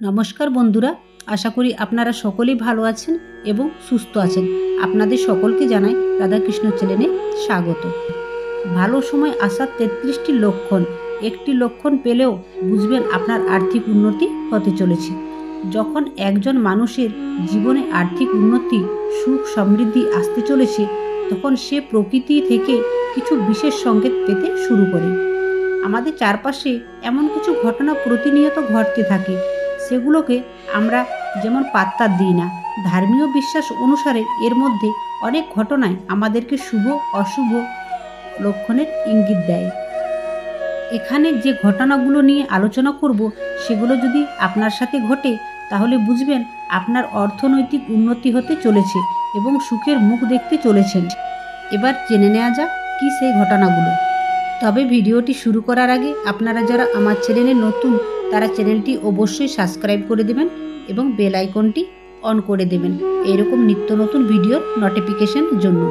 নমস্কার বন্ধুরা, আশা করি আপনারা সকলেই ভালো আছেন এবং সুস্থ আছেন। আপনাদের সকলকে জানাই রাধাকৃষ্ণ চ্যানেলে স্বাগত। ভালো সময় আসার 33টি লক্ষণ। একটি লক্ষণ পেলেও বুঝবেন আপনার আর্থিক উন্নতি হতে চলেছে। যখন একজন মানুষের জীবনে আর্থিক উন্নতি, সুখ, সমৃদ্ধি আসতে চলেছে, তখন সে প্রকৃতি থেকে কিছু বিশেষ সংকেত পেতে শুরু করে। আমাদের চারপাশে এমন কিছু ঘটনা প্রতিনিয়ত ঘটতে থাকে, সেগুলোকে আমরা যেমন পাত্তা দিই না। ধর্মীয় বিশ্বাস অনুসারে এর মধ্যে অনেক ঘটনায় আমাদেরকে শুভ অশুভ লক্ষণের ইঙ্গিত দেয়। এখানে যে ঘটনাগুলো নিয়ে আলোচনা করব, সেগুলো যদি আপনার সাথে ঘটে, তাহলে বুঝবেন আপনার অর্থনৈতিক উন্নতি হতে চলেছে এবং সুখের মুখ দেখতে চলেছেন। এবার জেনে নেওয়া যাক কি সেই ঘটনাগুলো। তবে ভিডিওটি শুরু করার আগে আপনারা যারা আমার চ্যানেলে নতুন, তারা চ্যানেলটি অবশ্যই সাবস্ক্রাইব করে দেবেন এবং বেল আইকনটি অন করে দেবেন এরকম নিত্য নতুন ভিডিওর নোটিফিকেশন জন্য।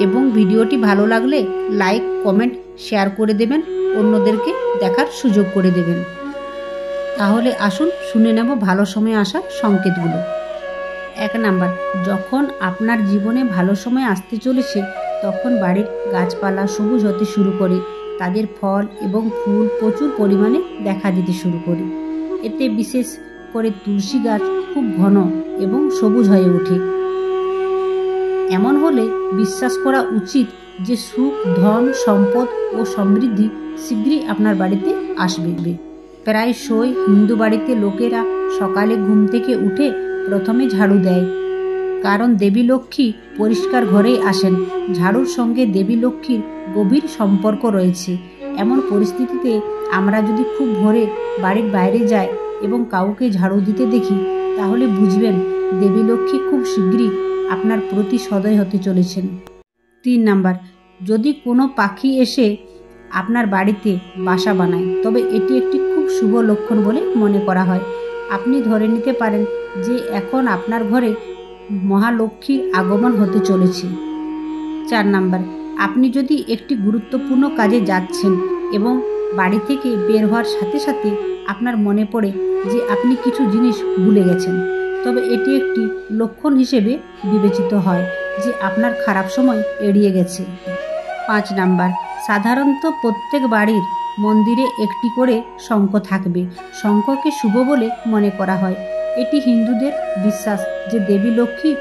এবং ভিডিওটি ভালো লাগলে লাইক, কমেন্ট, শেয়ার করে দেবেন, অন্যদেরকে দেখার সুযোগ করে দেবেন। তাহলে আসুন শুনে নেব ভালো সময় আসার সংকেতগুলো। 1 নাম্বার, যখন আপনার জীবনে ভালো সময় আসতে চলেছে, তখন বাড়ির গাছপালা সবুজ হতে শুরু করে, তাদের ফল এবং ফুল প্রচুর পরিমাণে দেখা দিতে শুরু করে। এতে বিশেষ করে তুলসী গাছ খুব ঘন এবং সবুজ হয়ে ওঠে। এমন হলে বিশ্বাস করা উচিত যে সুখ, ধন, সম্পদ ও সমৃদ্ধি শীঘ্রই আপনার বাড়িতে আসবে। প্রায়শই হিন্দু বাড়িতে লোকেরা সকালে ঘুম থেকে উঠে প্রথমে ঝাড়ু দেয়, কারণ দেবী লক্ষ্মী পরিষ্কার ঘরেই আসেন। ঝাড়ুর সঙ্গে দেবী লক্ষ্মীর গভীর সম্পর্ক রয়েছে। এমন পরিস্থিতিতে আমরা যদি খুব ভোরে বাড়ির বাইরে যাই এবং কাউকে ঝাড়ু দিতে দেখি, তাহলে বুঝবেন দেবী লক্ষ্মী খুব শীঘ্রই আপনার প্রতি সদয় হতে চলেছেন। 3 নাম্বার, যদি কোনো পাখি এসে আপনার বাড়িতে বাসা বানায়, তবে এটি একটি খুব শুভ লক্ষণ বলে মনে করা হয়। আপনি ধরে নিতে পারেন যে এখন আপনার ঘরে মহালক্ষ্মীর আগমন হতে চলেছে। 4 নাম্বার, আপনি যদি একটি গুরুত্বপূর্ণ কাজে যাচ্ছেন এবং বাড়ি থেকে বের হওয়ার সাথে সাথে আপনার মনে পড়ে যে আপনি কিছু জিনিস ভুলে গেছেন, তবে এটি একটি লক্ষণ হিসেবে বিবেচিত হয় যে আপনার খারাপ সময় এড়িয়ে গেছে। 5 নাম্বার, সাধারণত প্রত্যেক বাড়ির মন্দিরে একটি করে শঙ্খ থাকবে। শঙ্খকে শুভ বলে মনে করা হয়। এটি হিন্দুদের বিশ্বাস যে দেবী লক্ষ্মী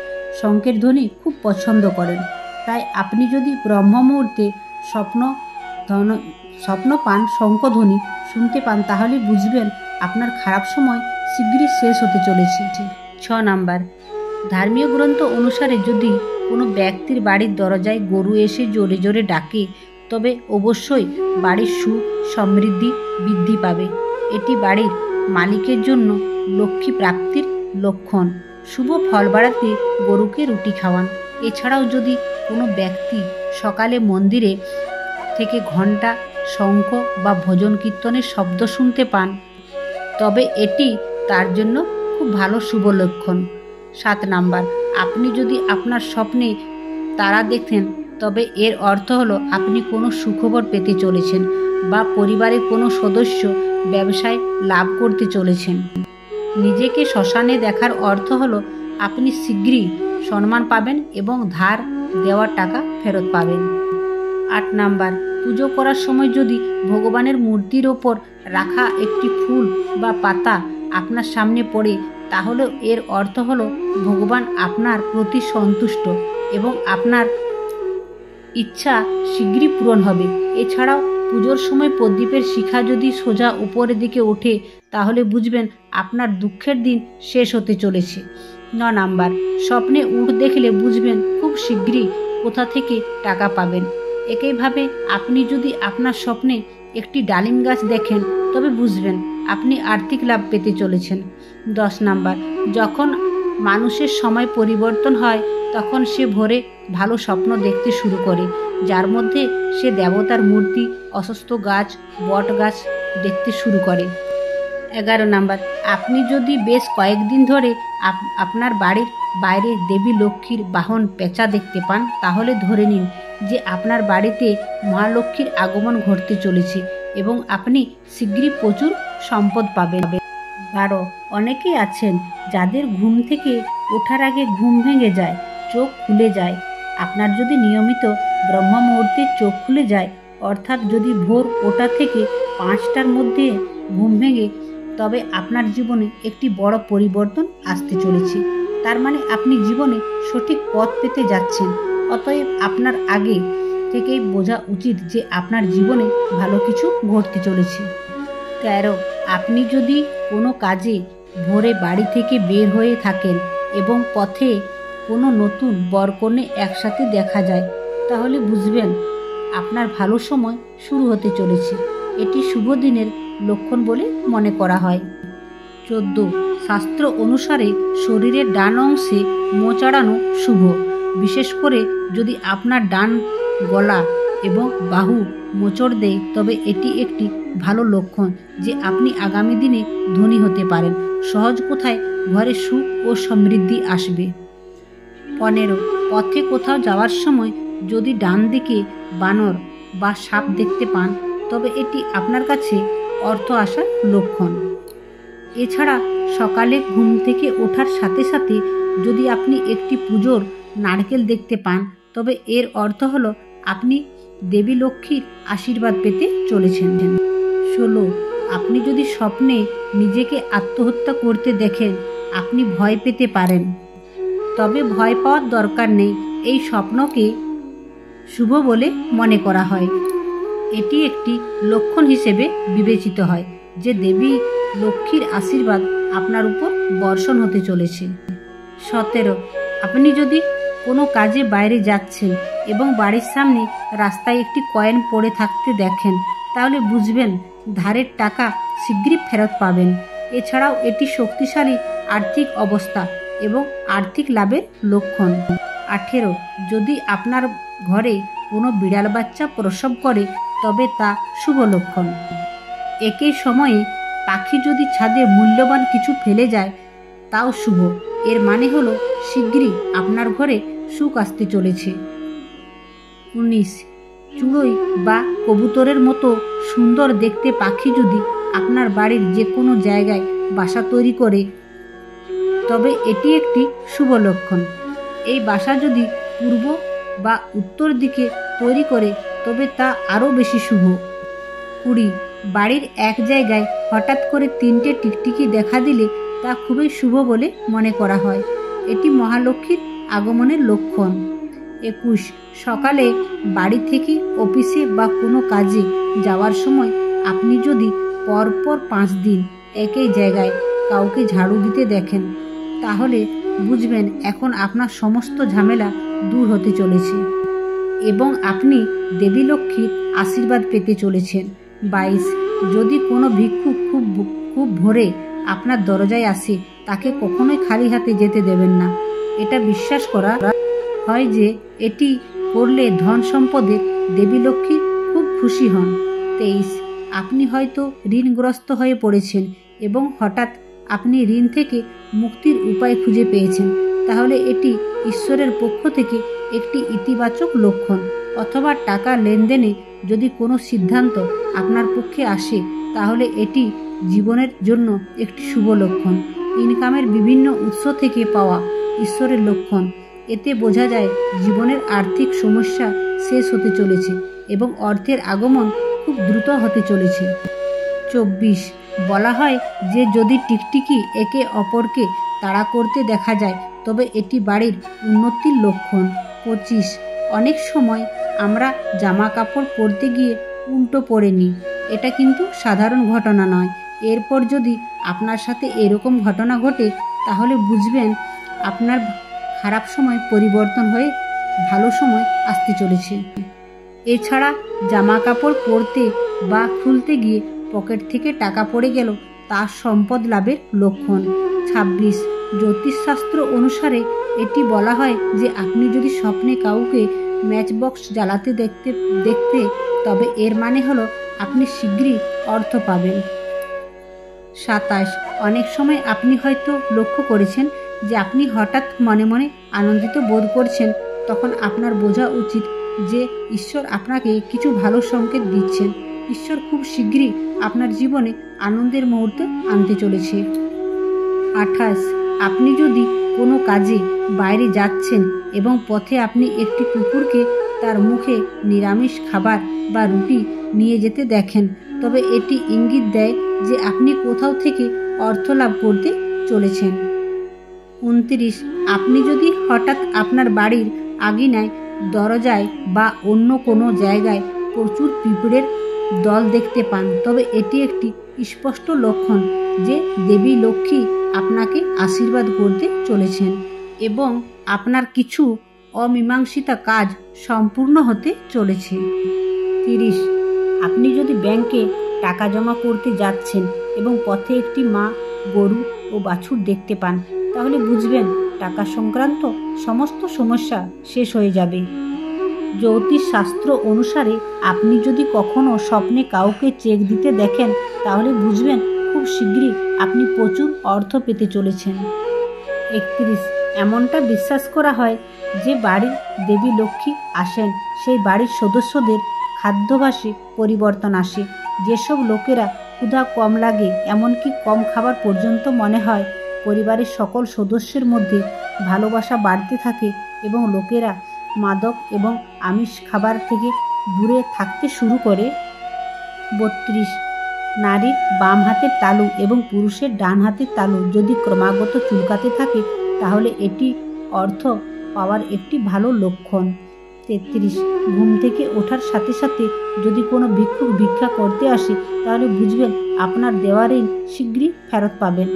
শঙ্খের ধ্বনি খুব পছন্দ করেন। তাই আপনি যদি ব্রহ্ম মুহূর্তে স্বপ্ন পান, শঙ্খধ্বনি শুনতে পান, তাহলে বুঝবেন আপনার খারাপ সময় শীঘ্রই শেষ হতে চলেছে। 6 নাম্বার, ধর্মীয় গ্রন্থ অনুসারে যদি কোনো ব্যক্তির বাড়ির দরজায় গরু এসে জোরে জোরে ডাকে, তবে অবশ্যই বাড়ির সুখ, সমৃদ্ধি বৃদ্ধি পাবে। এটি বাড়ির মালিকের জন্য লক্ষ্মী প্রাপ্তির লক্ষণ। শুভ ফল বাড়াতে গরুকে রুটি খাওয়ান। এছাড়াও যদি কোনো ব্যক্তি সকালে মন্দিরে থেকে ঘণ্টা, শঙ্খ বা ভজন কীর্তনের শব্দ শুনতে পান, তবে এটি তার জন্য খুব ভালো শুভ লক্ষণ। 7 নাম্বার, আপনি যদি আপনার স্বপ্নে তারা দেখেন, তবে এর অর্থ হলো আপনি কোনো সুখবর পেতে চলেছেন বা পরিবারের কোনো সদস্য ব্যবসায় লাভ করতে চলেছেন। নিজেকে শ্মশানে দেখার অর্থ হলো আপনি শীঘ্রই সম্মান পাবেন এবং ধার দেওয়া টাকা ফেরত পাবেন। 8 নাম্বার, পুজো করার সময় যদি ভগবানের মূর্তির ওপর রাখা একটি ফুল বা পাতা আপনার সামনে পড়ে, তাহলে এর অর্থ হলো ভগবান আপনার প্রতি সন্তুষ্ট এবং আপনার ইচ্ছা শীঘ্রই পূরণ হবে। এছাড়াও পুজোর সময় প্রদীপের শিখা যদি সোজা উপরের দিকে ওঠে, তাহলে বুঝবেন আপনার দুঃখের দিন শেষ হতে চলেছে। 9 নাম্বার, স্বপ্নে উট দেখলে বুঝবেন খুব শীঘ্রই কোথা থেকে টাকা পাবেন। একইভাবে আপনি যদি আপনার স্বপ্নে একটি ডালিম গাছ দেখেন, তবে বুঝবেন আপনি আর্থিক লাভ পেতে চলেছেন। 10 নাম্বার, যখন মানুষের সময় পরিবর্তন হয়, তখন সে ভোরে ভালো স্বপ্ন দেখতে শুরু করে, যার মধ্যে সে দেবতার মূর্তি, অসুস্থ গাছ, বট গাছ দেখতে শুরু করে। 11 নাম্বার, আপনি যদি বেশ কয়েকদিন ধরে আপনার বাড়ির বাইরে দেবী লক্ষ্মীর বাহন পেঁচা দেখতে পান, তাহলে ধরে নিন যে আপনার বাড়িতে মহালক্ষ্মীর আগমন ঘটতে চলেছে এবং আপনি শীঘ্রই প্রচুর সম্পদ পাবেন। 12 অনেকেই আছেন যাদের ঘুম থেকে ওঠার আগে ঘুম ভেঙে যায়, চোখ খুলে যায়। আপনার যদি নিয়মিত ব্রহ্ম মুহূর্তে চোখ খুলে যায়, অর্থাৎ যদি ভোর ওঠা থেকে 5টার মধ্যে ঘুম ভেঙে, তবে আপনার জীবনে একটি বড় পরিবর্তন আসতে চলেছে। তার মানে আপনি জীবনে সঠিক পথ পেতে যাচ্ছেন। অতএব আপনার আগে থেকেই বোঝা উচিত যে আপনার জীবনে ভালো কিছু ঘটতে চলেছে। 13 আপনি যদি কোনো কাজে ভোরে বাড়ি থেকে বের হয়ে থাকেন এবং পথে কোনো নতুন বরকনে একসাথে দেখা যায়, তাহলে বুঝবেন আপনার ভালো সময় শুরু হতে চলেছে। এটি শুভ দিনের লক্ষণ বলে মনে করা হয়। 14 শাস্ত্র অনুসারে শরীরের ডান অংশে মোচাড়ানো শুভ। বিশেষ করে যদি আপনার ডান গলা এবং বাহু মোচড় দেয়, তবে এটি একটি ভালো লক্ষণ যে আপনি আগামী দিনে ধনী হতে পারেন। সহজ কথায় ঘরে সুখ ও সমৃদ্ধি আসবে। 15 পথে কোথাও যাওয়ার সময় যদি ডান দিকে বানর বা সাপ দেখতে পান, তবে এটি আপনার কাছে অর্থ আসার লক্ষণ। এছাড়া সকালে ঘুম থেকে ওঠার সাথে সাথে যদি আপনি একটি পুজোর নারকেল দেখতে পান, তবে এর অর্থ হলো আপনি দেবী লক্ষ্মীর আশীর্বাদ পেতে চলেছেন। 16 আপনি যদি স্বপ্নে নিজেকে আত্মহত্যা করতে দেখেন, আপনি ভয় পেতে পারেন, তবে ভয় পাওয়ার দরকার নেই। এই স্বপ্নকে শুভ বলে মনে করা হয়। এটি একটি লক্ষণ হিসেবে বিবেচিত হয় যে দেবী লক্ষ্মীর আশীর্বাদ আপনার উপর বর্ষণ হতে চলেছে। 17 আপনি যদি কোনো কাজে বাইরে যাচ্ছেন এবং বাড়ির সামনে রাস্তায় একটি কয়েন পড়ে থাকতে দেখেন, তাহলে বুঝবেন ধারের টাকা শীঘ্রই ফেরত পাবেন। এছাড়াও এটি শক্তিশালী আর্থিক অবস্থা এবং আর্থিক লাভের লক্ষণ। 18 যদি আপনার ঘরে কোনো বিড়াল বাচ্চা প্রসব করে, তবে তা শুভ লক্ষণ। একই সময়ে পাখি যদি ছাদে মূল্যবান কিছু ফেলে যায়, তাও শুভ। এর মানে হলো শীঘ্রই আপনার ঘরে সুখ আসতে চলেছে। 19 চড়ুই বা কবুতরের মতো সুন্দর দেখতে পাখি যদি আপনার বাড়ির যে কোনো জায়গায় বাসা তৈরি করে, তবে এটি একটি শুভ লক্ষণ। এই বাসা যদি পূর্ব বা উত্তর দিকে তৈরি করে, তবে তা আরও বেশি শুভ। 20 বাড়ির এক জায়গায় হঠাৎ করে 3টে টিকটিকি দেখা দিলে তা খুবই শুভ বলে মনে করা হয়। এটি মহালক্ষ্মীর আগমনের লক্ষণ। 21 সকালে বাড়ি থেকে অফিসে বা কোনো কাজে যাওয়ার সময় আপনি যদি পরপর 5 দিন একই জায়গায় কাউকে ঝাড়ু দিতে দেখেন, তাহলে বুঝবেন এখন আপনার সমস্ত ঝামেলা দূর হতে চলেছে এবং আপনি দেবী লক্ষ্মীর আশীর্বাদ পেতে চলেছেন। 22 যদি কোনো ভিক্ষুক খুব ভোরে আপনার দরজায় আসে, তাকে কখনোই খালি হাতে যেতে দেবেন না। এটা বিশ্বাস করা হয় যে এটি করলে ধন সম্পদের দেবী লক্ষ্মী খুব খুশি হন। 23 আপনি হয়তো ঋণগ্রস্ত হয়ে পড়েছেন এবং হঠাৎ আপনি ঋণ থেকে মুক্তির উপায় খুঁজে পেয়েছেন, তাহলে এটি ঈশ্বরের পক্ষ থেকে একটি ইতিবাচক লক্ষণ। অথবা টাকা লেনদেনে যদি কোনো সিদ্ধান্ত আপনার পক্ষে আসে, তাহলে এটি জীবনের জন্য একটি শুভ লক্ষণ। ইনকামের বিভিন্ন উৎস থেকে পাওয়া ঈশ্বরের লক্ষণ। এতে বোঝা যায় জীবনের আর্থিক সমস্যা শেষ হতে চলেছে এবং অর্থের আগমন খুব দ্রুত হতে চলেছে। 24 বলা হয় যে যদি টিকটিকি একে অপরকে তাড়া করতে দেখা যায়, তবে এটি বাড়ির উন্নতির লক্ষণ। 25 অনেক সময় আমরা জামা কাপড় পরতে গিয়ে উল্টো পরে নিই। এটা কিন্তু সাধারণ ঘটনা নয়। এরপর যদি আপনার সাথে এরকম ঘটনা ঘটে, তাহলে বুঝবেন আপনার খারাপ সময় পরিবর্তন হয়ে ভালো সময় আসতে চলেছে। এছাড়া জামা কাপড় পরতে বা খুলতে গিয়ে পকেট থেকে টাকা পড়ে গেল, তা সম্পদ লাভের লক্ষণ। 26 জ্যোতিষশাস্ত্র অনুসারে এটি বলা হয় যে আপনি যদি স্বপ্নে কাউকে ম্যাচবক্স জ্বালাতে দেখতে তবে এর মানে হলো আপনি শীঘ্রই অর্থ পাবেন। 27 অনেক সময় আপনি হয়তো লক্ষ্য করেছেন যে আপনি হঠাৎ মনে মনে আনন্দিত বোধ করছেন, তখন আপনার বোঝা উচিত যে ঈশ্বর আপনাকে কিছু ভালো সংকেত দিচ্ছেন। ঈশ্বর খুব শীঘ্রই আপনার জীবনে আনন্দের মুহূর্ত আনতে চলেছে। 28 আপনি যদি কোনো কাজে বাইরে যাচ্ছেন এবং পথে আপনি একটি কুকুরকে তার মুখে নিরামিষ খাবার বা রুটি নিয়ে যেতে দেখেন, তবে এটি ইঙ্গিত দেয় যে আপনি কোথাও থেকে অর্থ লাভ করতে চলেছেন। 29 আপনি যদি হঠাৎ আপনার বাড়ির আঙিনায়, দরজায় বা অন্য কোনো জায়গায় প্রচুর পিঁপড়ের দল দেখতে পান, তবে এটি একটি স্পষ্ট লক্ষণ যে দেবী লক্ষ্মী আপনাকে আশীর্বাদ করতে চলেছেন এবং আপনার কিছু অমীমাংসিত কাজ সম্পূর্ণ হতে চলেছে। 30 আপনি যদি ব্যাংকে টাকা জমা করতে যাচ্ছেন এবং পথে একটি মা, গরু ও বাছুর দেখতে পান, তাহলে বুঝবেন টাকা সংক্রান্ত সমস্ত সমস্যা শেষ হয়ে যাবে। জ্যোতিষ শাস্ত্র অনুসারে আপনি যদি কখনো স্বপ্নে কাউকে চেক দিতে দেখেন, তাহলে বুঝবেন খুব শীঘ্রই আপনি প্রচুর অর্থ পেতে চলেছেন। 31 এমনটা বিশ্বাস করা হয় যে বাড়ির দেবী লক্ষ্মী আসেন, সেই বাড়ির সদস্যদের খাদ্যাভ্যাসে পরিবর্তন আসে। যেসব লোকেরা ক্ষুধা কম লাগে, এমনকি কম খাবার পর্যন্ত মনে হয়, পরিবারের সকল সদস্যের মধ্যে ভালোবাসা বাড়তে থাকে এবং লোকেরা মাদক এবং আমিষ খাবার থেকে দূরে থাকতে শুরু করে। 32 নারীর বাম হাতের তালু এবং পুরুষের ডান হাতের তালু যদি ক্রমাগত চুলকাতে থাকে, তাহলে এটি অর্থ পাওয়ার একটি ভালো লক্ষণ। 33 ঘুম থেকে ওঠার সাথে সাথে যদি কোনো ভিক্ষুক ভিক্ষা করতে আসে, তাহলে বুঝবেন আপনার দেওয়া ঋণ শীঘ্রই ফেরত পাবেন।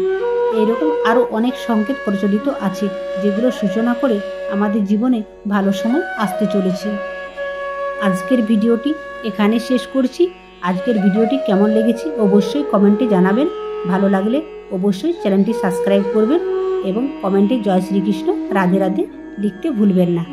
এইরকম আরও অনেক সংকেত প্রচলিত আছে, যেগুলো সূচনা করে আমাদের জীবনে ভালো সময় আসতে চলেছে। আজকের ভিডিওটি এখানে শেষ করছি। আজকের ভিডিওটি কেমন লেগেছে অবশ্যই কমেন্টে জানাবেন। ভালো লাগলে অবশ্যই চ্যানেলটি সাবস্ক্রাইব করবেন এবং কমেন্টে জয় শ্রীকৃষ্ণ, রাধে রাধে লিখতে ভুলবেন না।